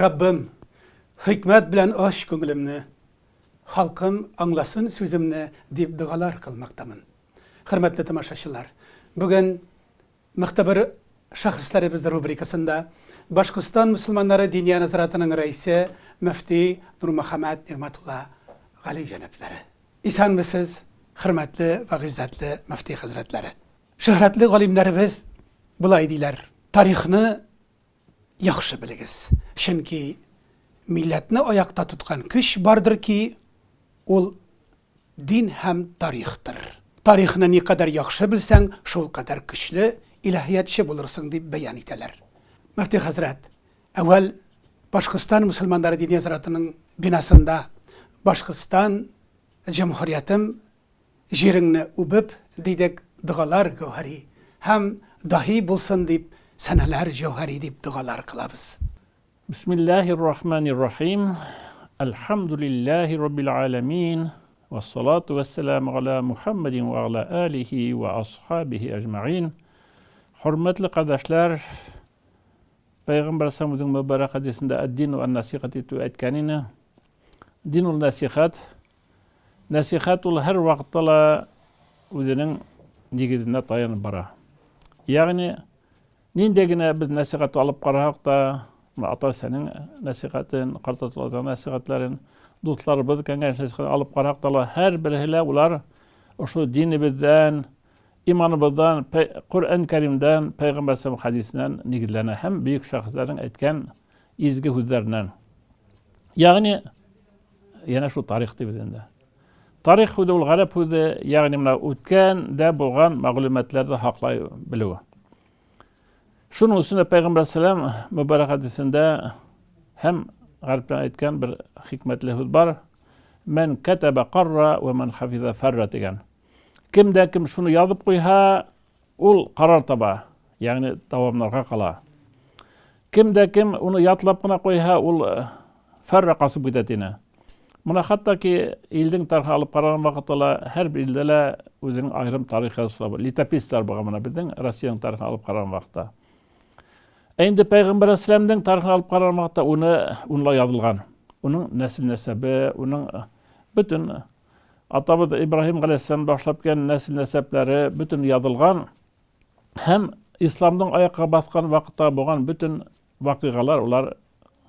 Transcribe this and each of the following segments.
Rabbim, hikmet bilen aş köngülümni, halkım anlasın sözümni deyip dualar kılmaktamın. Hürmetli tamaşaçılar, bugün Muhtabir Şahıslarımız rubrikasında Başkistan Müslümanları Diniya Nazaratı'nın reisi Müfti Nur Muhammed Nigmatullah Gali Cenepleri. İsan mısınız, hürmetli ve izzetli Müfti Hazretleri. Şöhretli galimlerimiz bulay deyler. Tarihini yaxşı biligiz. Çünkü milletini ayakta tutkan kış bardır ki ol din hem tarihtir. Tarihini ne kadar yaxşı bilsen şol kadar güçlü ilahiyatçı bulursun deyip beyan eteler. Müfti Hazret, evvel Başkistan Müslümanları Diniya Nazaratı'nın binasında Başkistan Cumhuriyetim jirini ubib deydek dualar gövheri hem dahi bulsun deyip seneler cevheri deyip dualar kılabız. Bismillahirrahmanirrahim. Elhamdülillahi Rabbil alemin. Ve salatu ve selamu ala Muhammedin ve ala alihi ve ashabihi ecma'in. Hürmetli kardeşler, Peygamber Samud'un mübarek hadisinde "Ad-dinu en-nasihat" etkenini, dinul nasihat, nasihatul her vaktala özünün negidine dayanıp bara. Yani nindegine biz nasihat alıp qarahaq da, ata senin nasihatin, qartatılatan nasihatlerin, dostlarımız kengen nasihat alıp qarahaq da her biriyle ular şu dinimizden, imanımızdan, Kur'an-ı Kerim'den, Peygamber Samud hadisinden negidlerine hem büyük şahısların etken izgi hüzlerinden. Yani şu tarihti bizinde. Tarih hüzü ul garip hüzü, yani ötken de bulgan maglumatlerde haqlay biliyor. Şunun üstüne Peygamber Selam mübarek hadisinde hem garipten etken bir hikmetli hüz var. Men ketebe qarra ve men hafize ferra degen. Kimde kim şunu yazıp koyha, ol karar taba. Yani davamlarga kala. Kimde kim onu yatlap gına koyha, ol ferra kasıp gidetine. Buna hatta ki ildin tarihı alıp kararan vakıtla her bir ilde özünün ayrım tarihi var. Litapisler bağımına bildin, Rusya'nın tarihini alıp kararan vakıtta. Endi Peygamber Aleyhisselam'dan tarihini alıp kararan vakıtta onunla yazılgan. Onun nesil nesebi, onun bütün atabız İbrahim Aleyhisselam başlap gelen nesil nesepleri bütün yazılgan. Hem İslam'dan ayakka baskan vakitta boğan bütün vakıgalar, onlar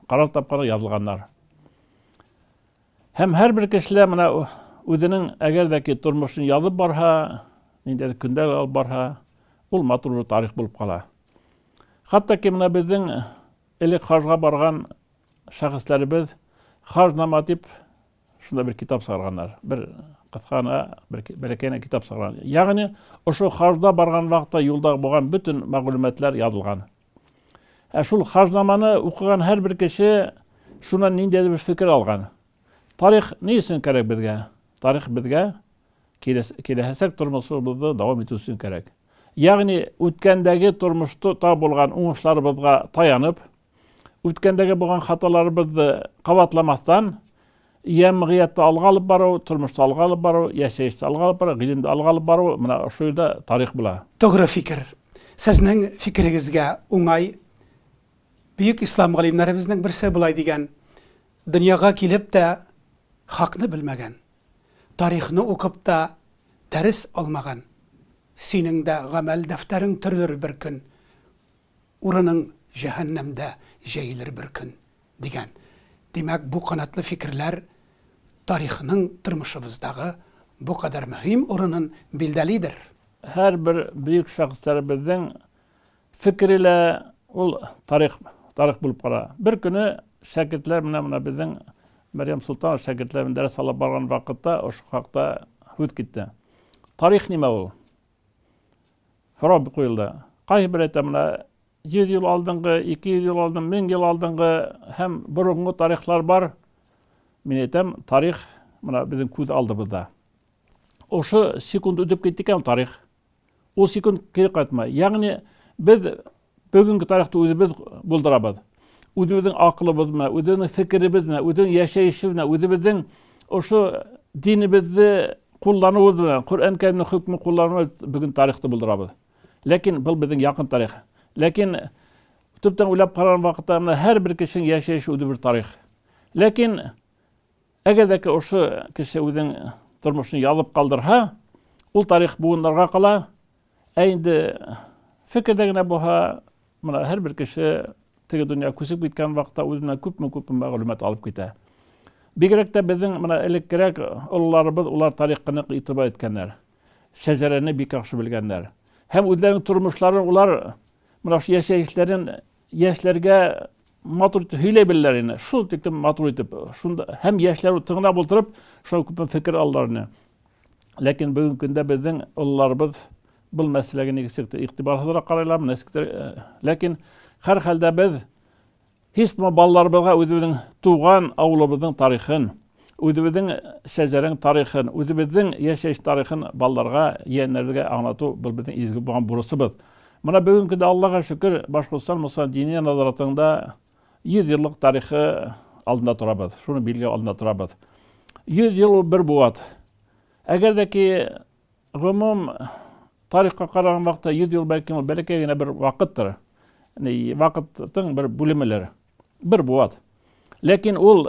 karar tapkana yazılganlar. Hem her bir kişiler mana özünün egerdeki turmuşunu yazıp barha, ninde kündel alıp barha, ol maturur tarih bulup kala. Hatta ki mana bizden elik hajga bargan şahıslarımız hajnama deyip şunda bir kitap sağırganlar. Bir kıskana, berekene kitap sağırgan. Yani şu hajda bargan vaqtta yolda boğan bütün maglumatlar yazılgan. Şul hajnamanı okugan her bir kişi şuna ninde bir fikir algan. Tarih ne için gerek bizge? Tarih bizge kelesek turmuşumuzda devam etsin gerek. Yani ötkendeki turmuşta ta bolgan oңuşlarыбызга tayanıp, ötkendeki bolgan hatalarыбызды kavatlamasdan yemgiyette alga alıp baro, turmuşta alga alıp baro, yaşayışta alga alıp baro, ilimde alga alıp baro, mına şuyda tarih bula. Doğru fikir. Sizning fikringizge oңay büyük İslam galimlerimizden birisi bulay degen, dünyaga kelip de hakını bilmegen, tarihini okup da ders almagan, senin de gamel defterin türlür bir gün, uğrının cehennemde jeyilir bir gün degen. Demek bu kanatlı fikirler tarihinin tırmışımızdağı bu kadar mühim uğrının bildelidir. Her bir büyük şahıslarımızın fikriyle ol tarih bulup kara. Bir günü şakirtler mına bizden Meryem Sultan şakirtlerin ders alıp bargan vakitte o şokakta hüt gitti. Tarih nime o? Sorab koyuldu. Kayı bir etemine 100 yıl aldınғы, 200 yıl aldın, 1000 yıl aldınғы hem burungu tarihlar var. Men etem tarih bizim köz aldığımızda. Oşu sekund ödüp gittiken tarih. O sekund geri qaytma. Yani biz bugünkü tarihte özümüz buldurabız. Özümüzün akılımızla, özümüzün fikrimizle, özümüzün yaşayışıyla, özümüzün oşu dinimizi kullanımızla, Kur'an-ı Kerim'in hükmü kullanımızla bugün tarihte buldurabız. Lakin bu bizim yakın tarih. Lakin Төптән уйлап караган вакытта менә һәрбер кешенең яшәеше үзе бер тарих. Ләкин әгәр дә ошо кеше үзенең тормышын язып калдырса, ул тарих буыннарга кала. Инде фикердә генә булса, менә һәрбер кеше теге дөнья күсеп киткән вакытта үзенә күпме мәгълүмат алып китә. Бигрәк тә безнең менә элеккерәк олыларыбыз улар тарихка нык итибар иткәннәр. Шәҗәрәне бик яхшы белгәннәр. Һәм үзләренең тормышларын улар менә шу яшәешләрен яшьләргә матур итеп һөйләй беләләр инде. Шул тиклем матур итеп, шунда һәм яшьләр тыңлап утырып, шул күп фикер алларны. Ләкин бүгенге көндә безнең олыларыбыз бұл мәселеге нигезсек игътибарсызрак карайлар, ләкин һәр хәлдә без һич балаларыбызга үзебезнең туган авылыбызның тарихын, үзебезнең шәҗәрәнең тарихын, үзебезнең яшәеш тарихын балаларга, yeğenләргә аңлату бұл безнең изге булган бурысыбыз. Менә бүгенге көндә Аллаһка шөкер, Башкортстан Мөселман дини назаратында 100 еллык тарихы алдында торабыз. Шуны билге алдында торабыз. 100 ел бер буат. Әгәр дә ки гомум тарихка караган вакытта 100 ел бәлки бәләкәй генә бер вакыттыр. Вакыттың бер бүлемеләре. Бер буат. Ләкин ул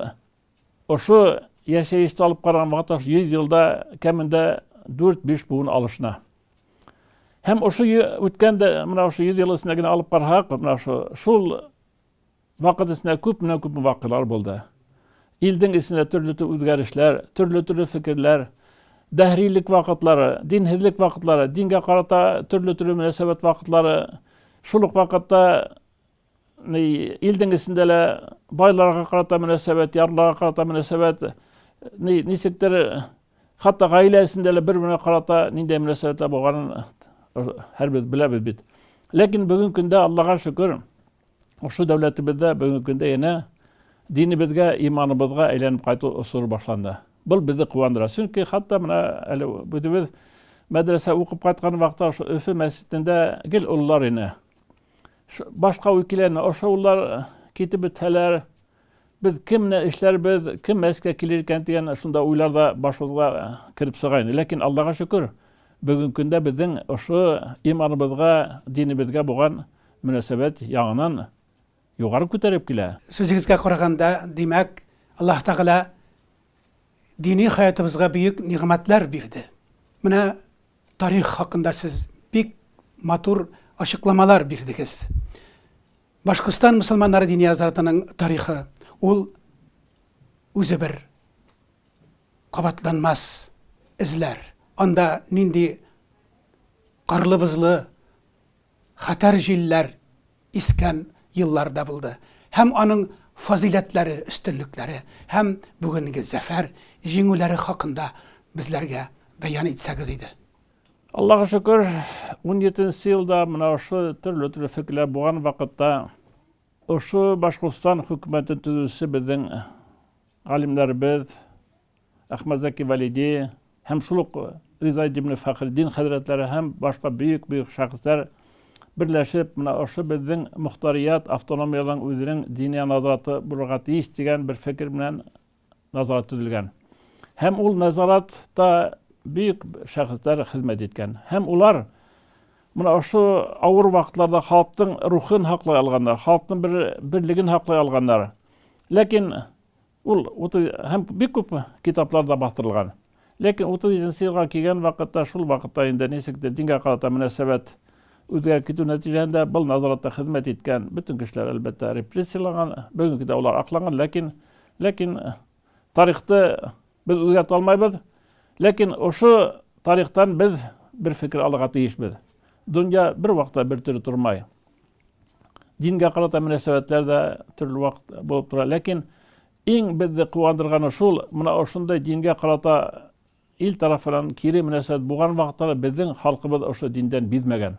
ошо яшәеште алып караган вакытта 100 елда кемендә 4-5 буын алышына. Һәм ошо үткәндә менә ошо 100 ел эсендә генә алып карасак, менә шул вакыт эсендә күп вакыйлар булды. Илдең эсендә төрле үзгәрешләр, төрле фикерләр, дәһрилек вакытлары, динһезлек вакытлары, дингә карата төрле мөнәсәбәт вакытлары, шул ук вакытта илдең эсендә байларга карата мөнәсәбәт, ярларга карата мөнәсәбәт, нисектер хатта гаилә эсендә бер-беренә карата нинди мөнәсәбәтләр булганын һәрбез беләбез бит. Ләкин бүгенге көндә Аллаһка шөкер, ошо дәүләтебездә бүгенге көндә яна динебезгә, иманыбызга әйләнеп кайту усуры башланды. Бұл бізді куандыра. Чөнки хатта менә әле без мәдрәсә укып кайткан вакытта ошо Өфе мәсҗидендә гел уллар ине. Башка укиләрне ошо уллар китеп бетәләр. Без кемне эшләрбез, кем мәскә килер икән дигән шунда уйларда башыбызга кирип сыга иде. Ләкин Аллаһка шөкер, бүгенге көндә безнең ошо иманыбызга, динебезгә булган мөнәсәбәт яңадан югары күтәреп килә. Сүзегезгә караганда, димәк, Аллаһ Тәгалә dini hayatımızga büyük nimetler verdi. Менә tarih hakkında siz bik matur açıklamalar verdiniz. Башкортстан Müslümanları dini nazaratının tarihi ul özü bir kabatlanmaz izler. Anda nindi qarlı bızlı xatar jiller isken yıllarda buldu. Hem onun faziletleri, üstünlükleri, hem bugünkü zafer, jingüleri hakkında bizlerge beyan etseniz idi. Allahu şükür, 17 yılda mına ошо türlü fikirler boğan vakitte ошо Башкортстан hükümetin tüzüsü bizden alimlerimiz Ahmet Zeki Validi hem Suluk Rıza İbn Fakhriddin Hazretleri hem başka büyük şahıslar birleşip mına ошо bizden muhtariyat avtonomiyadan özünün dini nazaratı bulurga tiyiş degan bir fikir bilen nazarat tüzülgen. Hem ul nazaratta büyük şahıslar hizmet etken. Hem ular mına ошо ağır vaktlarda halktın ruhun haklay alganlar, halktın birligin haklay alganlar. Lakin ul hem bir köp kitaplarda bastırılgan. Lakin 30 yılga kelgen vakitte şul vakitte indi nesikde dinge karata münasebet özgərib ketu nəticəsində bu nazaratda xidmət etken bütün kişiler elbette repressiyalangan, bugünkü de ular aklangan. Lakin tarixte biz özgərt almayız. Lakin ошо tarixten biz bir fikir alığa tiyişmiz. Dünya bir vaqtda bir türlü turmay. Dinge karata münasebetler de türlü vaqt bolup tura. Lakin eng bizni kuvandırgan şul, mına oşunday dinge karata il tarafından kiri münasebet buğan vaqtları bizning halkımız ошо dinden bizmegen.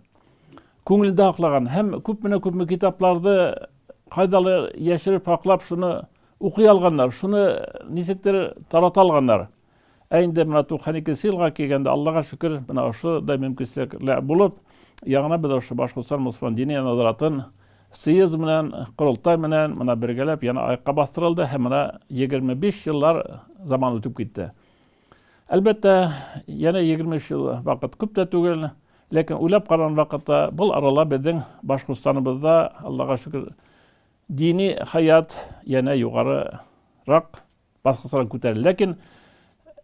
Көңілді ақлаған, hem көпміне kitaplarda qaydalı yaşırıp haqlap şunu оқи alganlar, şunu nisектер tarata alganlar. Әйінде мына 92 yılga kelgende Allah'a şükür mına ошо да mümkünçilikler bulup, яғына biz ошо Башкортстан Müslüman dini nazaratın sıyız менен, құрылтай менен мына біргелеп yana ayakka bastırıldı. Hem mına 25 yıllar zaman ötüp gitti. Elbette yana 23 yıl vakit köp de tügel. Ләкин уйлап караган вакытта бұл арала безнең Башкортстаныбызда, Аллаға шөкер, дини хаят яна югарырак баскычларга күтәрелде. Ләкин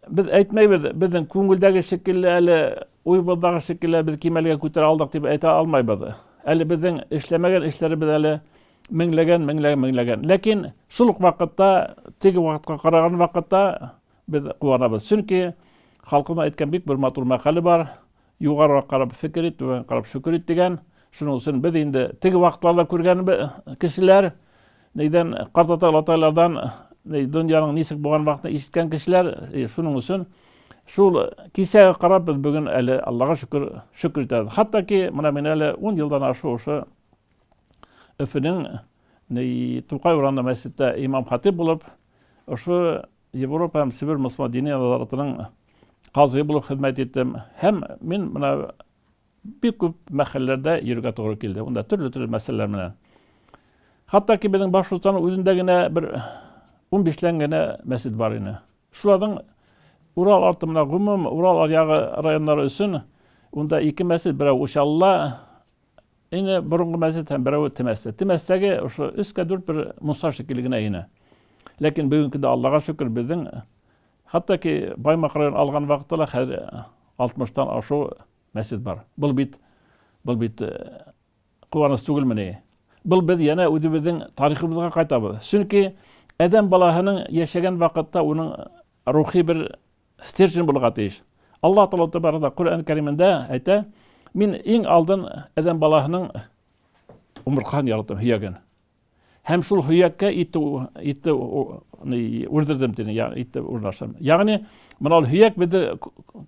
biz әйтмәйбез, безнең күңелдәге шикелле әле уйбылдагы шикелле без кимәлгә күтәрә алдык дип әйтә алмайбыз. Әле безнең эшләмәгән эшләребез әле меңләгән. Ләкин шул ук вакытта, теге вакытка караган вакытта без куанабыз. Чөнки халкына әйткән бик бер матур мәкале бар. Югарырак карап фикер ит, түбән карап шөкер ит дигән. Шуның өчен без инде теге вакытларда күргән кешеләр, нидән картаталардан дөньяның нисек булган вакытны ишеткән кешеләр, шуның өчен шул кисәгә карап без бүген әле Аллаға шөкер итәбез. Хәтта менә мин әле 10 елдан ашы Өфенең Тукай урамында мәчеттә имам хатип булып, ошо Европа һәм Сибир мөселман дини назаратының казый булып хезмәт иттем. Һәм мин менә бик күп мәхәлләрдә йөргә туры килде. Унда төрле мәсьәләләр менән. Хәтта ки безнең Башкортстанның үзендә генә бер 15 генә мәсҗид бар иде. Шуларның Урал арты менә гомум Урал аръягы районнары өчен унда 2 мәсҗид, берәү Ушалла, инде борынгы мәсҗид һәм берәү Тимәстә. Тимәстәге ошо 3-4 бер муса шикелле генә ине. Ләкин бүгенге дә Аллаға шөкер безнең хәтта ки Баймак район алган вакытта хәзер 60-тан ашу мәсҗид бар. Бұл бит куаныч түгелмени? Бұл без яна үзебезнең тарихыбызга кайтабыз. Чөнки адам балаһының яшәгән вакытта уның рухи бер стержень булырга тиеш. Аллаһ Таала Тәбәрәкә Куръан Кәримендә әйтә: "Мин иң алдан адам балаһының умыркан яраттым, һөягән. Һәм шул һөяккә итте үрдердем дине, итте урнашам. Ягъни менә ул һөяк безне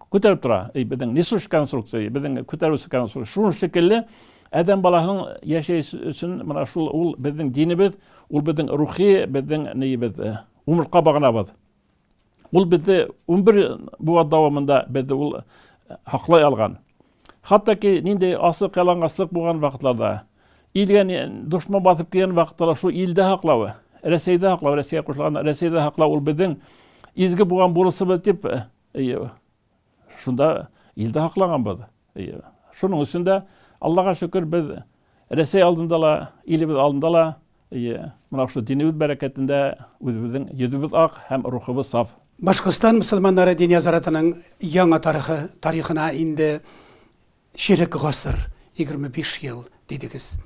күтәреп тора. Безнең несуш конструкция, безнең күтәрүче конструкция. Шуның шикелле адам балаһының яшәш өчен менә шул ул безнең динебез, ул безнең рухи, безнең нибез, умырка багынабыз. Ул безне 11 буат дәвамында безне ул хаклай алган. Хәтта ки нинди асык ялангаслык булган вакытларда, илгә душман басып килгән вакытта шул илдә хаклавы, Рәсәйдә хаклау, Рәсәйгә кушылган Рәсәйдә хаклау ул безнең изге булган бурысыбыз дип, шунда илдә хаклаганбыз. Шуның өчен дә Аллаға шөкер без Рәсәй алдында ла, илебез алдында ла, менә шул динебез бәрәкәтендә үзебезнең йөзебез ак һәм рухыбыз саф. Башкортстан мөселманнары дини назаратының яңа тарихына инде ширек гасыр, 25 ел дидегез.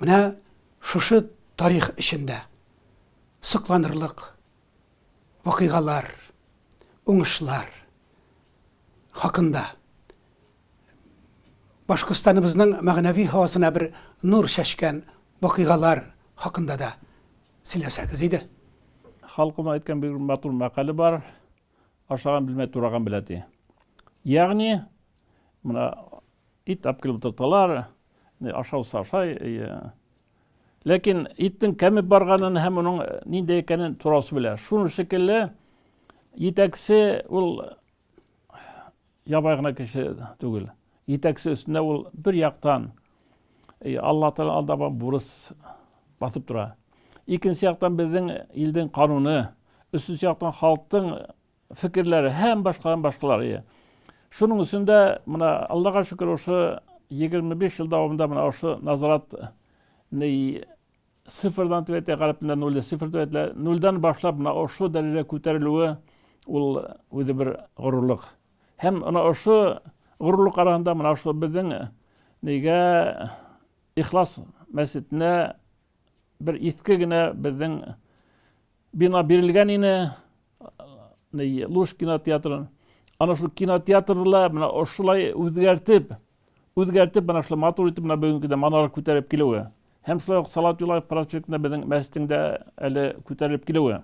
Менә шушы тарих эчендә сыкланырлык вакыйгалар, уңышлар хакында Башкортстаныбызның мәгънәви һавасына бер нур шашкан вакыйгалар хакында да сөйләсәгез иде. Халкыма әйткән бер матур мәкале бар. Ашаган белмәй тураган беләти. Ягъни менә ит апкылып тоталар, ашаусы ашай. Ләкин иттең кәмеп барганын һәм уның нинди икәнен турасы белә. Шуның шикелле итәксе ул ябай гына кеше түгел. Итәксе өстендә ул бер яктан Алла Таала алдында бурыс басып тора. Икенче яктан безнең илдән кануны, өченче яктан халыктың фикерләре һәм башкалар. Шуның өчен дә менә Аллаға шөкер ошо 25 ел дәвамында менә ошо назарат sıfırdan tüvete qarapında 0'dan başlap ошо дәрәҗәгә күтәрелүе ул үзе бер горурлык. Һәм ана ошо горурлык арасында менә ошо безнең нигә Ихлас мәчетенә бер иске генә безнең бина бирелгән ине, Луш кинотеатрын. Ана шул кинотеатрла менә ошолай үзгәртеп менә шул матур итеп менә бүгенгедә манар күтәреп килүе. Һәм шулай Салат Юлаев проектында безнең мәчетендә әле күтәрелеп килүе.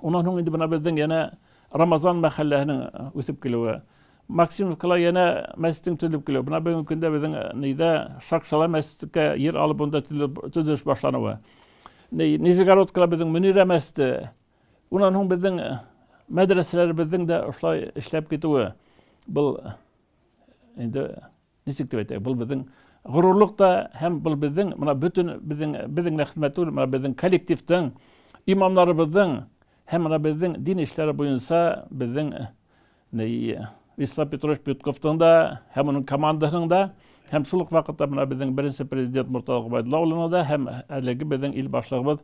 Унан һуң инде менә безнең яна Рамазан мәхәлләһенең үсеп килүе. Максимовкала яна мәчетең төзелеп килүе. Менә бүгенге көндә безнең нидә Шакшала мәчеткә йер алып онда төзелеш башлануы. Нижегородкала безнең Мөнирә мәчете. Унан һуң безнең мәдрәсәләр безнең дә ошлай эшләп китүе. Бул инде ничек дип әйтә, бул безнең горурлык та һәм бул безнең менә бүтән безнең хезмәт түгел, менә безнең коллективтың, имамнарыбызның һәм менә безнең дин эшләре буенча безнең Вячеслав Петрович Пютковтың да, һәм оның командасының да, һәм шул ук вакытта мына безнең беренче президент Муртаза Гобайдуллаһның да, һәм әлеге безнең ил башлыгыбыз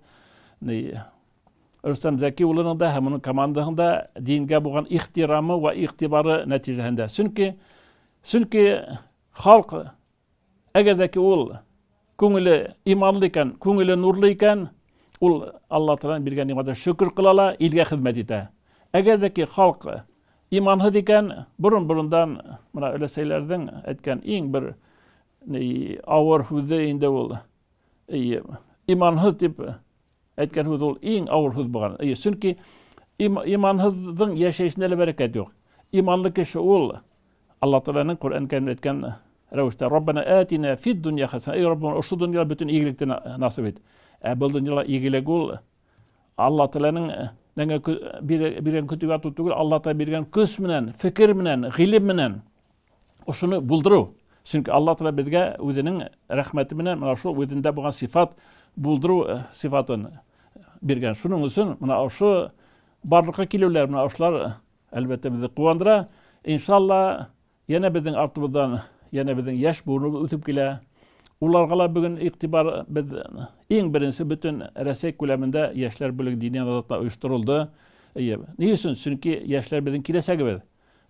Рөстәм Зәки улының да, һәм оның командасының да дингә булган ихтирамы ва игътибары нәтиҗәсендә. Чөнки халык әгәр дә ки ул күңеле иманлы икән, күңеле нурлы икән, ул Алла Тәгаләнең биргән нимәгә шөкр кылала, илгә хезмәт итә. Әгәр дә ки халык иманһыз икән, борын-борындан мына өләсәйләрнең әйткән иң бер авыр һүзе инде ул иманһыз дип әйткән һүз ул иң авыр һүз булган. Чөнки иманһызның яшәешендә лә бәрәкәт юк. Иманлы кеше ул Алла Тәгаләнең Коръән Кәримдә әйткән рәвештә Раббана атина фид дунья хасана. Эй Раббым, ошо дөньяда бөтен игелекне насыйп ит. Был дөньяда игелек ул Алла Тәгаләнең биргән көтүгә түгел, Алла Тәгалә биргән көс менән, фикер менән, гыйлем менән ошоны булдыру. Чөнки Алла Тәгалә безгә үзенең рәхмәте менән менә шул үзендә булган сифат булдыру сифатын биргән. Шуның өчен менә ошо барлыкка килүләр, менә ошолар әлбәттә безне куандыра. Иншалла, яна безнең артыбыздан, яна безнең яшь буыныбыз үтеп килә. Уларга ла бүген игътибар без иң беренче бөтен Рәсәй күләмендә яшьләр бүлеге дини назаратта оештырылды. Ни өчен? Чөнки яшьләр безнең киләчәгебез.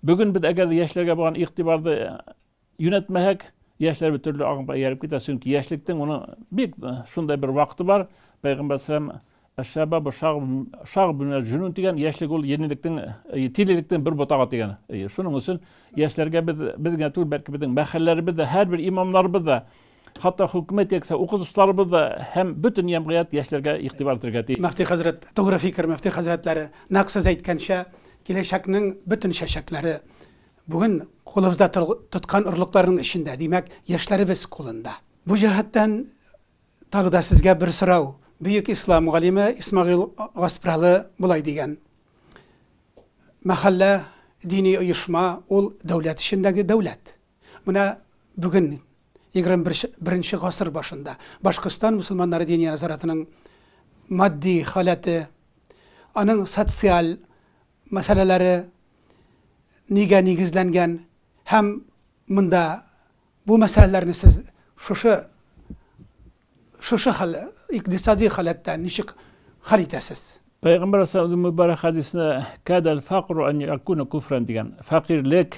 Бүген без әгәр яшьләргә булган игътибарды юнәтмәһәк, яшьләр бит төрле агымга ярып китә. Чөнки яшьлектең уның бик шундай бер вакыты бар. Пәйгамбәр салам Әш-шабаб шагъб минәл җунун дигән, яшьлек ул янилектең, тилелектең бер ботагы дигән. Шуның өчен яшьләргә безгә түгел, бәлки безнең мәхәлләләребездә, һәрбер имамнарыбызда, хатта хөкүмәт якса укытучыларыбызда һәм бөтен җәмгыять яшьләргә игътибар итәргә тиеш. Мөфти хәзрәт, тугры фикер, мөфти хәзрәтләре, нәкъсез әйткәнчә, киләчәкнең бөтен шәшәкләре бүген кулыбызда тоткан орлыкларның эчендә, димәк, яшьләребез кулында. Бу җәһәттән тагы да сезгә бер сорау. Büyük İslam galimi İsmail Gasparalı bulay degen. Mahalle dini uyuşma ol devlet içindeki devlet. Buna bugün 21. Gasır başında Başkistan Müslümanları dini nazaratının maddi haleti, anın sosyal meseleleri nige nigizlengen hem bunda bu meselelerini siz şuşu iktisadi halattan nişik halitəsiz. Peygamber Aleyhisselam'ın mübarek hadisine kadel faqru an yakuna kufran diyen. Fakirlik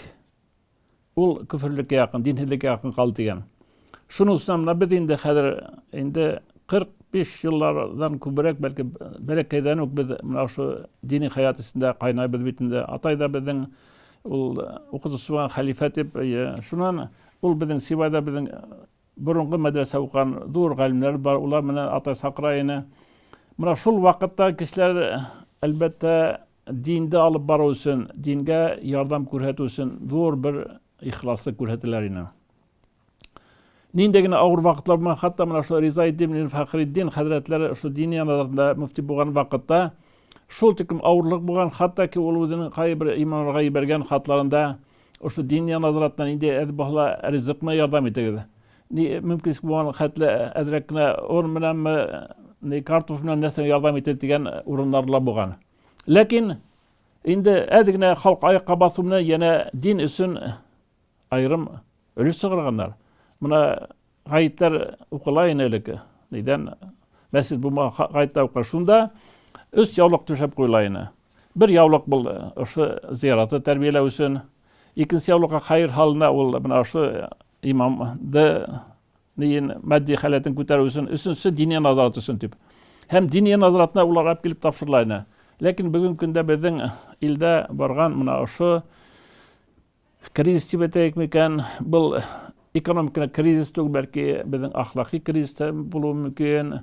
ul küfürlükə yakın, dinhizlikə yakın qaldı diyen. Şunun üstüne biz indi 45 yıllardan kübürek belki berekeyden yok biz şu dini hayatısında kaynayıbız bitinde. Atay da bizden okutusu var halifet ep şunan ul bizden Sivayda bizden burunqı medrese okuyan dur galimler var. Ular menen atay sakrayını. Mına şul vaqtda kişiler elbette dinde alıp barı üçün, dinge yardım көрһәтү üçün dur bir ihlaslık көрһәтеләр. Nindegine ağır vaqtlar mı hatta mına şu Rizaeddin Fakhriddin Hazretleri şu dini yanlarında müfti bolgan vaqtda şul tükum ağırlık bolgan hatta ki ol özünün bir imamlarga bergen hatlarında şu dini yanlardan indi edbahla rızıkma yardım etedi. Ni mümkün bolgan hatla edrekne or menen ne kartof bilen näse yardım etedi digen urunlarla bolgan. Lakin indi edigine halk ayakka basıp bilen yana din üçün ayrım ölüş çıkarganlar. Buna gayetler okulayın elik. Neden? Mescid bu gayetler okuşunda üç yavluk düşüp koyulayın. Bir yavluk bul şu ziyaratı terbiyele üçün. İkinci yavluka hayır haline ol. Buna şu imam da neyin maddi haletin küteri üçün. Üçüncüsü dini nazarat üçün tip. Hem dini nazaratına ular hep gelip tapşırlayın. Lakin bugün günde bizden ilde bargan buna şu kriz tibetek miken bul ekonomik kriz tug belki bizden ahlaki kriz bulu mümkün,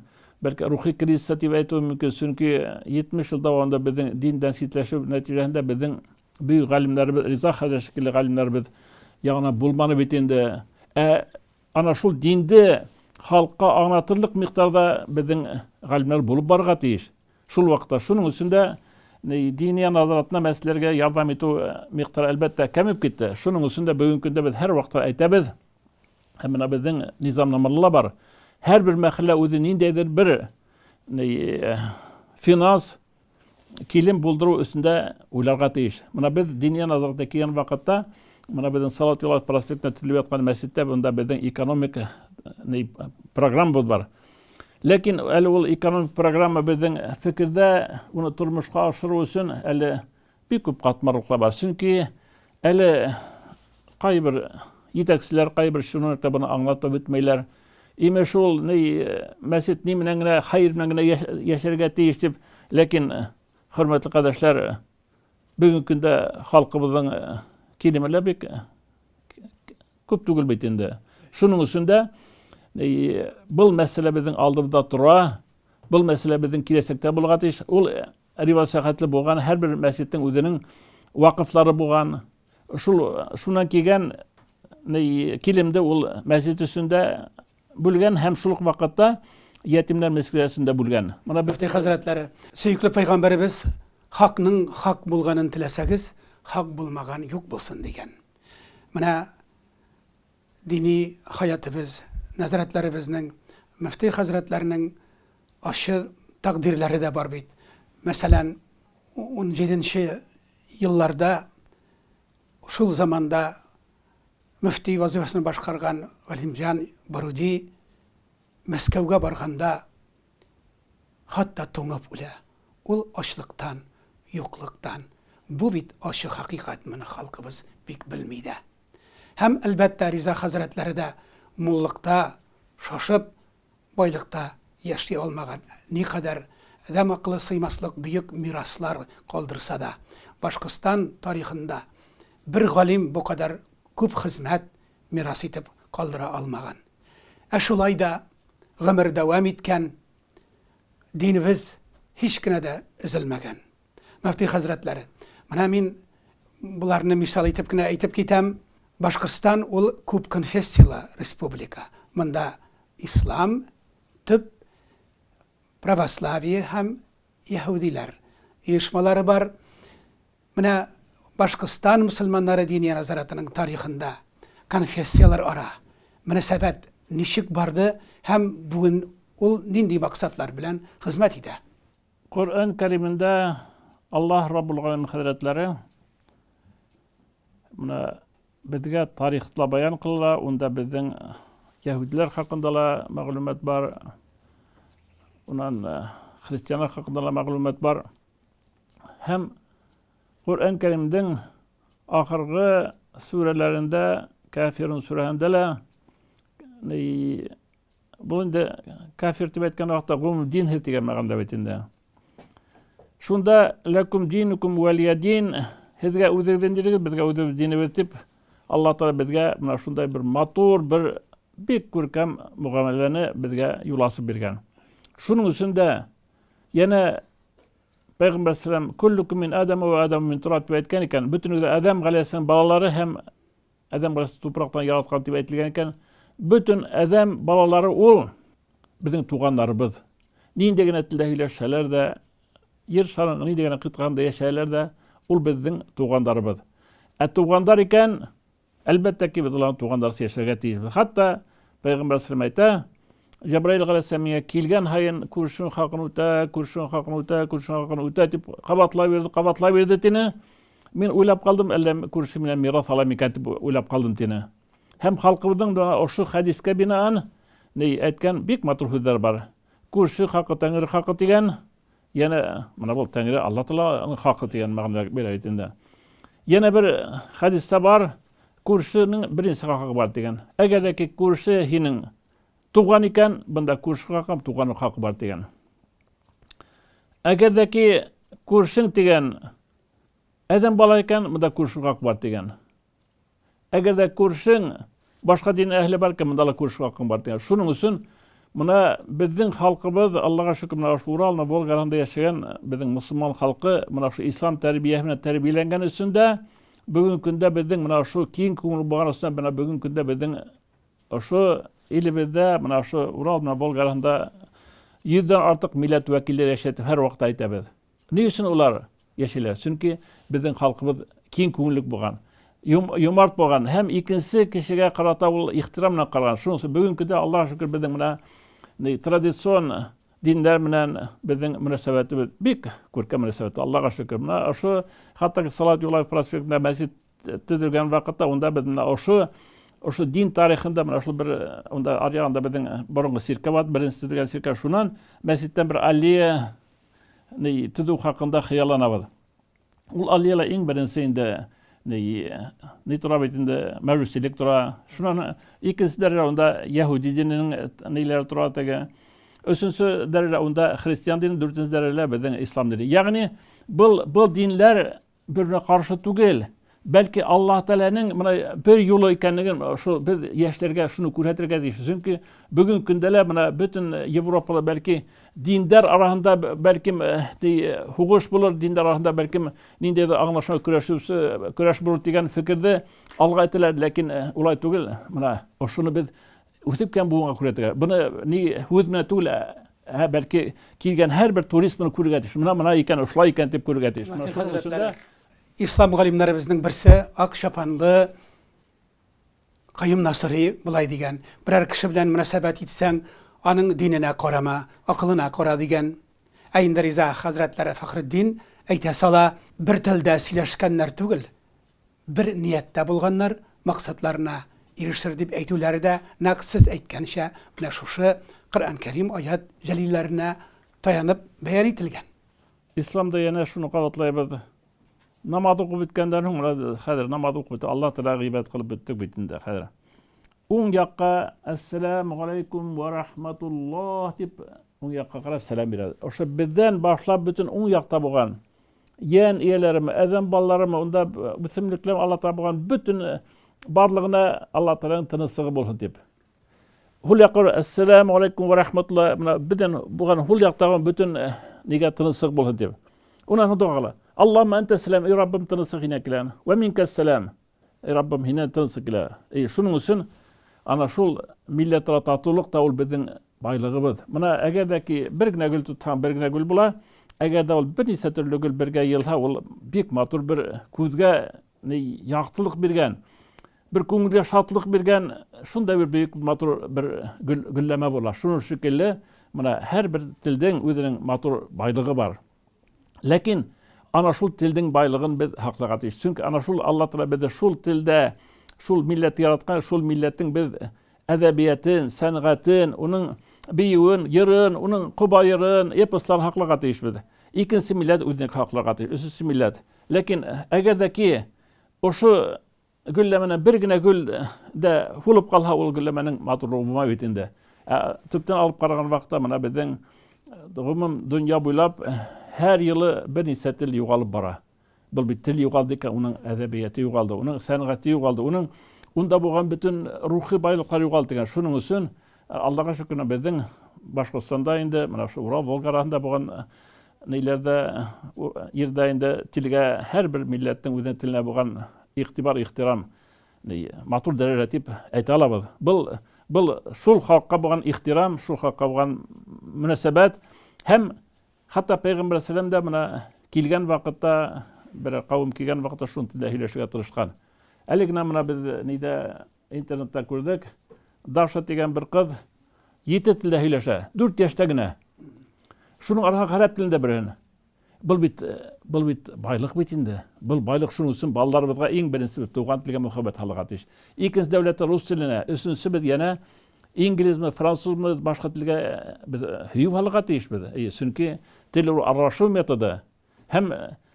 belki ruhi kriz tibetu mümkün. Çünkü 70 yıl davamında bizden dinden sitleşip neticesinde bizden büyük galimlerimiz, Rıza Hazretleri galimlerimiz yani bulmanı bitinde ana şul dinde halka anlatırlık miktarda bizden galimler bulup barga tiyiş. Şul vaqtda şunun üstünde dini nazaratına meselelerge yardım etu miktarı elbette kemip gitti. Şunun üstünde bugün günde biz her vaqtda aytamiz. Hemen bizden nizamlamalar var. Her bir mahalle özü nindedir bir finans килем булдыру өстендә уйларга тиеш. Менә без диния назарәткә килгән вакытта, менә безнең Салат Юлаев проспектында төзелеп яткан мәчеттә монда безнең экономик программабыз бар. Ләкин әле ул экономик программа безнең фикердә уны тормышка ашыру өчен әле бик күп катмарлыклар бар. Чөнки әле кайбер җитәкчеләр, кайбер шунларда буны аңлатып бетмәйләр. Имеш ул мәчет ни менән генә, хәйр менән генә яшәргә тиеш дип, ләкин хөрмәтле кардәшләр, бүгенге көндә халкыбызның килемләре бик күп түгел бит инде. Шуның өчен дә бұл мәсьәлә безнең алдыбызда тора, бұл мәсьәлә безнең киләчәктә булырга тиеш. Ул ривасәхәтле булган, һәрбер мәчеттең үзенең вакыфлары булган. Шуннан килгән килемде ул мәчет өчендә бүлгән һәм шул ук вакытта ятимнәр мәсьәләсендә бүлгән. Моны Мөфти хәзрәтләре, сөйкле пайгамбарыбыз хакның хак булганын теләсәгез, хак булмаган юк булсын дигән. Менә дини хаятыбыз, назаратларыбызның, Мөфти хәзрәтләренең ашы тaqdirләре дә бар бит. Мәсәлән, 17нче елларда шул заманда мөфти вазифасын башкарган Галимҗан Баруди Мәскәүгә барганда хатта туңып үлә. Ул ачлыктан, юклыктан. Бу бит ашы хакыйкать, моны халкыбыз бик белми дә. Һәм әлбәттә Риза хәзрәтләре дә муллыкта шашып, байлыкта яши алмаган. Никадәр адәм акылы сыймаслык бөек мираслар калдырса да, Башкортстан тарихында бер галим бу кадәр күп хезмәт мирас итеп калдыра алмаган. Шулай да гомер дәвам иткән, динебез һич кенә дә өзелмәгән. Мөфти хәзрәтләре, менә мин буларны мисал итеп кенә әйтеп китәм. Башкортстан ул күп конфессиялы республика. Монда ислам, төп православие һәм яһудилар оешмалары бар. Менә Башкортстан мусульманнары дини назаратының тарихында конфессиялар ара мөнәсәбәт ничек барды һәм бүген ул нинди максатлар белән хезмәт итә? Коръән Кәримендә Аллаһ Раббул Галәмин хәзрәтләре менә безгә тарихта баян кылыла, унда безнең яһүдләр хакында ла мәгълүмат бар, унан христианнар хакында ла мәгълүмат бар. Һәм Коръән Кәримдең ахыргы сүрәләрендә, Кафирун сүрәһендә ла бу инде кафир дип әйткән вакытта гомум дин дигән мәгънәдә бит инде. Шунда лакум динукум валия дин, һезгә үзегезнең динегез, безгә үзебез динебез дип, Аллаһ Тәала безгә менә шундай бер матур, бер бик күркәм мугамәләне безгә юласып биргән. Шуның өчен дә яна Пәйгамбәр саллаллаһу куллукум мин адам ва адам мин тураб дип әйткән икән. Бөтенегез Адам галәйһиссәлам балалары һәм Адам галәйһиссәлам тупрактан яраткан дип әйтелгән икән. Бөтен Адам балалары ул безнең туганнарыбыз. Нинди генә телдә һөйләшәләр дә, ер шарының нинди генә кытканда яшәләр дә, ул безнең туганнарыбыз. Тугандар икән, әлбәттә ки без аларның тугандарсы яшәргә тиешбез. Хатта Пәйгамбәр саллаллаһу алейһи ва сәлләм Җабраил галәйһиссәламгә килгән һайын күршең хакын үтә, күршең хакын үтә, күршең хакын үтә дип кабатлай бирде тине. Мин уйлап калдым, әллә күрше белән мирас алам икән дип уйлап калдым тине. Һәм халкыбызның да ошо хадискә бинаан әйткән бик матур сүзләр бар. Күрше хакы Тәңре хакы дигән, яна менә бу Тәңре Аллаһ Тәаланың хакы дигән мәгънәдә бирә инде. Яна бер хадистә бар, күршенең беренче хакы бар дигән. Әгәр дә ки күрше һинең туган икән, бында күрше хакы, туган хакы бар дигән. Әгәр дә ки күршең дигән Адам бала икән, бында күрше хакы бар дигән. Әгәр дә күршең башка дин әһле бар икән, бында күрше хакы бар дигән. Шуның өчен моны безнең халкыбыз, Аллаһка шөкер, менә шу Уралны Волгаранда яшәгән безнең мусульман халкы, менә шу ислам тәрбиясе белән тәрбияләнгән өчен дә бүгенге көндә безнең менә шу киң күңел булган өчен менә бүгенге көндә безнең ошо илебездә, менә шу Урал менә Волгаранда 100дән артык милләт вәкилләре яшәтеп һәр вакытта әйтәбез. Ни өчен улар яшиләр? Чөнки безнең халкыбыз киң күңеллек булган, юмарт булган һәм икенче кешегә карата ул ихтирам белән караган. Шуның өчен бүгенге көндә Аллаһка шөкер безнең менә традицион dinler менен биздин мөнәсәбәтебез бик күркәм мөнәсәбәт. Аллага шөкер. Менә ошо хәтта Салат Юлаев проспектында мәсҗид төзелгән вакытта унда без менә ошо дин тарихында менә ошо бер унда аръягында биздин борынгы сиркә бар, беренче төзелгән сиркә, шуннан мәсҗидтән бер аллея төзү хакында хыялланабыз. Ул аллеяла иң беренче инде ни тора бит инде мәҗүсилек тора. Шуннан икенче дәрәҗә унда Яһуди диненең ниләре тора теге. Өченче дәрәҗә унда христиан дине, дүртенче дәрәҗә безнең ислам дине. Ягъни бу динләр бер каршы түгел. Бәлки Аллаһ Тәгаләнең менә бер юлы икәнлеген шул без яшьләргә шуны күрһәтергә тиеш. Чөнки бүген көндәлә менә бөтен Европада бәлки dinler arasında belki hukuş bulur, dinler arasında belki ninde de anlaşma küreş bulur diyen fikirde algı ettiler. Lakin olay değil. Buna şunu biz üstüpken buğuna kurettiler. Bunu ni hudmine değil. Belki kilgen her bir turist bunu kurgatiş. Buna iken uşla iken tip kurgatiş. İslam galimlerimizin birisi Akşapanlı Kayyum Nasri bulay diyen. Birer kişi bilen münasebet etsen anın dinine korama, akılına kora diyen. Ayında Riza Hazretleri Fakhreddin eytesala bir tilde sileşkenler tügül. Bir niyette bulganlar maksatlarına erişir dip eytüleri de naksız eytkenşe şuşu Kur'an-ı Kerim ayet celillerine dayanıp beyan etilgen. İslam'da yine şunu kavatlayıbız. Namazı okup bitkenlerin hadir namazı okup Allah Teala gıybet kılıp bittik bitinde hadir. Un yakka Esselamu Aleyküm ve Rahmetullah dip un yakka qarab selam beradi. Oşa bizden başlap bütün un yakta bolgan yen iyelerimi, ezen ballarımı, onda bütünlüklerim Allah Teala bolgan bütün barlığına Allah Teala'nın tınısığı bolsun dip. Hul yakka Esselamu Aleyküm ve Rahmetullah bizden bolgan hul yakta bütün nige tınısığı bolsun dip. Ona dua Allahümme ente selam, ey Rabbim tınısık hine kilen. Ve minkes selam, ey Rabbim hine tınısık ile. Şunun için, ana şul milletlere tatuluk da ol bizim baylığımız. Buna eğer de ki bir güne gül tutan bir güne gül bula, eğer de ol bir nise türlü gül birge yılha ol büyük matur bir kuzga yaktılık birgen, bir kungulga şatlık birgen, şunda bir büyük matur bir gülleme bolar. Şunun şekilde, buna her bir tilden özünün matur baylığı var. Lakin ana şul tildin baylığın biz hakkıqat iş. Çünkü ana şul Allah Teala bize şul tilde, şul milleti yaratkan, şul milletin biz edebiyetin, sanatın, onun biyuğun, yırın, onun kubayırın, eposların hakkıqat iş bize. İkincisi millet ödnek hakkıqat iş, üçüncüsü millet. Lakin eğer de ki o şu güllemenin bir güne gül de hulup kalha ol güllemenin maturluğuma bitinde. Tüpten alıp karagan vaxta bana bizden dünya boylap her yılı bir nise til yuğalıp bara. Bu bir til yuğaldı ki onun edebiyeti yuğaldı, onun sanatı yuğaldı, onun onda boğan bütün ruhi baylıklar yuğaldı. Şunun için Allah'a şükürüne bizden Başkostanda indi, şu Ural Volgara'nda boğan neylerde, yerde indi tilge her bir milletin üzerine tiline boğan iktibar, ihtiram, matur derecetip eti alabız. Bu şul halka boğan ihtiram, şul halka boğan münasebet hem hatta Peygamber Aleyhisselam da buna kilgen vakitte bir kavim kilgen vakitte şun tilde hileşiga tırışkan. Eligna buna biz neyde internette gördük. Davşat degen bir kız 7 tilde hileşe. 4 yaşta gine. Şunun arka Arap tilinde birin. Bu bit baylık bitinde. Bu baylık şunun için ballarımızga en birincisi bit tuğan tilge muhabbet halıgat iş. İkinci devlette Rus tiline, üçüncüsü bit yine İngiliz mi, Fransız mı, başka tilge hüyü halıgat iş bit. Çünkü til araştırma metodu. Hem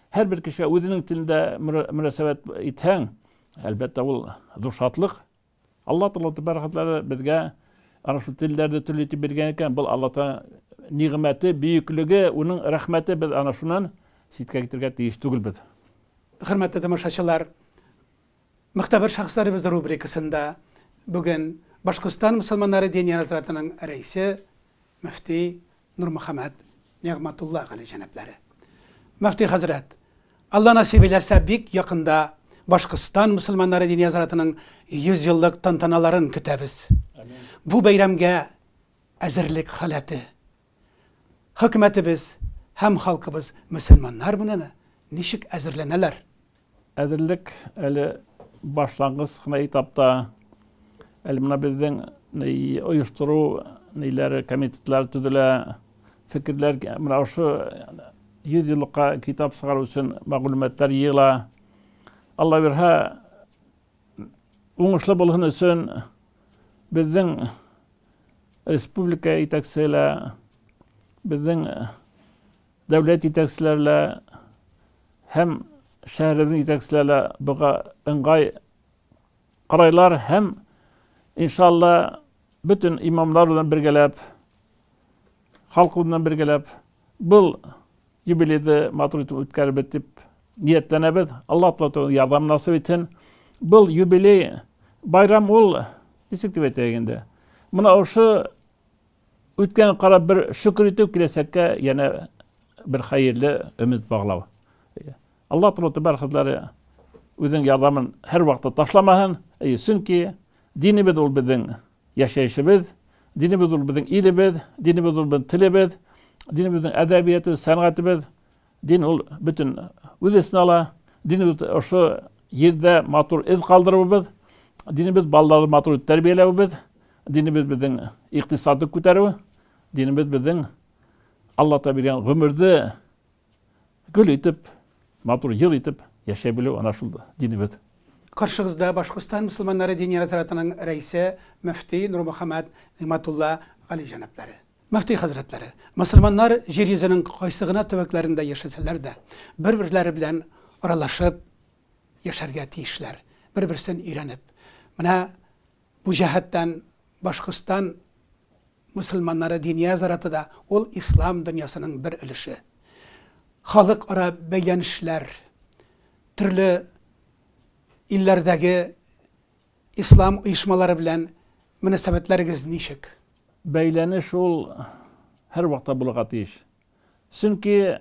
her bir kişiye özünün tilinde münasebet iten elbette ol durşatlık. Allah Teala tebarakatlari bizge ana şu tillerde türlü bergen eken bu Allah'tan nimeti, büyüklüğü, onun rahmeti biz ana şundan sitka getirge teyiş tugul biz. Hürmetli temaşaçılar, muhtabir şahslarımız rubrikasında bugün Başkistan Müslümanları Dini Hazretleri'nin reisi Müfti Nur Muhammed Ni'matullah Ali Cenapları. Müfti Hazret, Allah nasip ederse bik yakında Başkistan Müslümanları Dini Hazretleri'nin 100 yıllık tantanaların kütəbiz. Bu bayramga hazırlık halatı. Hükümetimiz hem halkımız Müslümanlar buna nişik hazırlanırlar? Hazırlık eli başlangıç etapta elimine bizden uyuşturu neler komitetler tüdüle fikirler, mana şu 100 yıllık kitap çıkarı için maglumatlar yığıla. Allah verha oňuşly bolhan üçün bizden respublika ýetekçileri, bizden devlet ýetekçilerle hem şäherimiz ýetekçilerle buga ıňgaý qaraylar, hem inşallah bütün imamlar bilen birgelep, halk bilen birgelep bu jubileyde matur ötkärip etip niyetlenebid. Allah Taala ýardam nasip etsin. Bu jubiley bayram ol disik dip eteginde. Muna oşu ötken qarap bir şükür etip kilesekke ýene bir hayırlı ümit bağlaw. Allah Taala barakatlary özüň ýardamyn her wagtda taşlamahan. Çünki dinimiz ol biziň ýaşaýyşybyz, dinimiz ol biziň ilimiz, dinimiz ol biziň tilimiz, dinimiziň edebiýaty, sanatybyz. Din ol bütün özüne ala, dinimiz oşu ýerde matur iz kaldyrypyz, dinimiz ballary matur terbiýeleýärbiz, dinimiz biziň iktisady köterýär, dinimiz biziň Allah ta berýän gümürdi gül etip, matur ýyl etip ýaşaýa bilýär ana şol dinimiz. Karşınızda Başkistan Müslümanları Dini Nazaratı'nın reisi Müftü Nur Muhammed Nimatullah Ali Janapları. Müftü Hazretleri, Müslümanlar yeryüzünün kaysığına töveklerinde yaşasalar da birbirleri bilen aralaşıp yaşarga tiyişler. Birbirsin öğrenip. Mana bu cihetten Başkistan Müslümanları Dini Nazaratı da ol İslam dünyasının bir ilişi. Halk ara beğenişler, türlü illerdagi İslam uyuşmaları bilen münasebetleriniz nişik? Beyleniş ol her wagtda bulagat iş. Çünki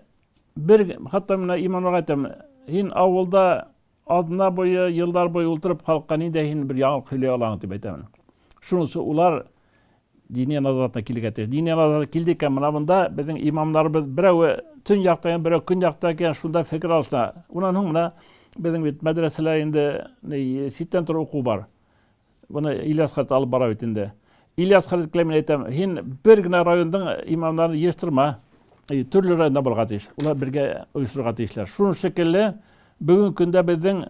bir hatta mena imamlar aytam, hin awulda adyna boyu, yıllar boyu ulturup halkka ninde hin bir ýaňylyk hyle alan dip aytam. Şunusy ular dini nazaratna kilgetir. Dini nazaratna kildiken mena bunda biziň imamlarymyz birew tün ýakdaýan, birew kün ýakdaýan şunda fikir alsa. Unan hoňuna biziň bit medreselerinde sitten tur okuw bar. Buna İlyas Halit alyp barap etinde. İlyas Halit klemen aytam, hin bir gine raýondyň imamlaryny ýeştirme, türlü raýonda bolgat iş. Ular birge öýsürgat işler. Şunu şekilde bugün günde biziň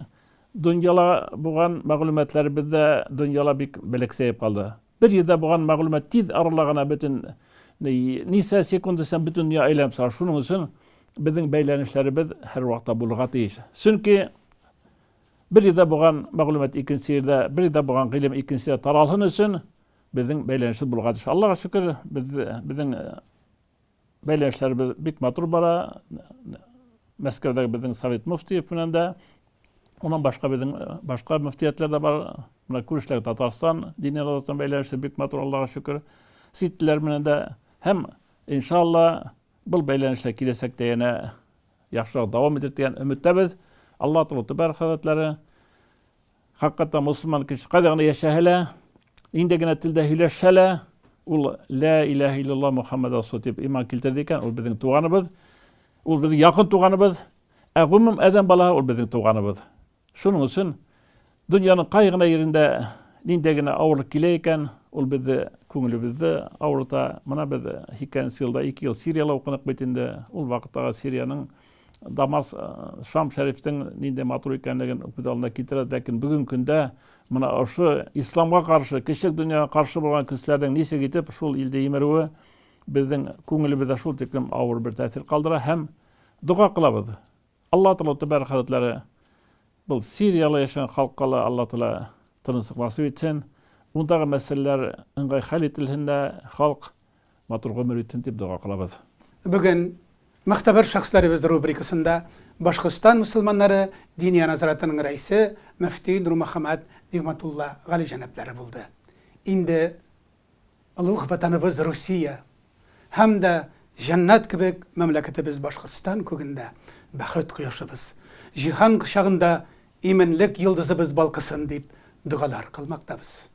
dünýala bolan maglumatlar bizde dünýala bik belekseyip kaldy. Bir ýerde bolan maglumat tiz aralagana bütün nisa sekundy sen bütün dünýä eýlenip sar. Şunuň üçin biziň beýlenişlerimiz her wagtda bulgat iş. Çünki bir ýerde bolan maglumat ikinji ýerde, bir ýerde bolan ilim ikinji ýerde taralhyn üçin biziň beýlenişimiz bulgat iş. Allaha şükür biziň beýlenişlerimiz bik matur bara. Meskowdagi biziň Sowet Muftiýew bilen de, ondan başga biziň başga müftiýetler de bar. Muna Kuruşlar Tatarstan dini nazaratan beýlenişi bik matur Allaha şükür. Sitler bilen de hem inşallah bu beýlenişler kilesekde ýene ýaxşyraak dawam eder diýen ümitdebiz. Allah Taala barakatlary hakykatda musulman kişi kadagına ýaşaýala, indegine tilde hüleşele, ul la ilahe illallah Muhammed Rasul dip iman keltirdiken ul biziň tuganybız, ul biziň ýakyn tuganybız, ägümüm adam bala ul biziň tuganybız. Şunuň üçin dünýäniň gaýgyna ýerinde indegine awurlyk kileyken ul bizi köňülibizde awurta. Mana biz 2-nji ýylda 2 ýyl Siriýala okunyp bitinde, ul wagtda Siriýanyň Damas Şam şeriftiň ninde matur ekenligin okudalynda kitirer, lekin bugün günde muna oşu İslamga karşı, kişilik dünýäge karşı bolan kişilerden nise gitip şol ilde ýemerewi biziň köňülibizde şol tekim awur bir täsir kaldyra, hem duga kılabız. Allah Taala barakatlary bu Siriýala ýaşaýan halkga Allah Taala tynyslyk nasip etsin. Bundagy meseleler ıňgaý hal etilhinde halk matur gümür etsin dip duga kılabız. Bugün Muhtabar şahslarımız rubrikasında Başkistan Müslümanları Dini Nazaratı'nın reisi Müftü Nur Muhammed Nimatullah Ali Janapları buldu. Indi ulug vatanımız Rusiya hem de cennet gibi memleketimiz Başkistan kugunda baht quyoşubuz. Cihan kuşağında imanlik yıldızımız balkısın deyip dualar kılmaktabız.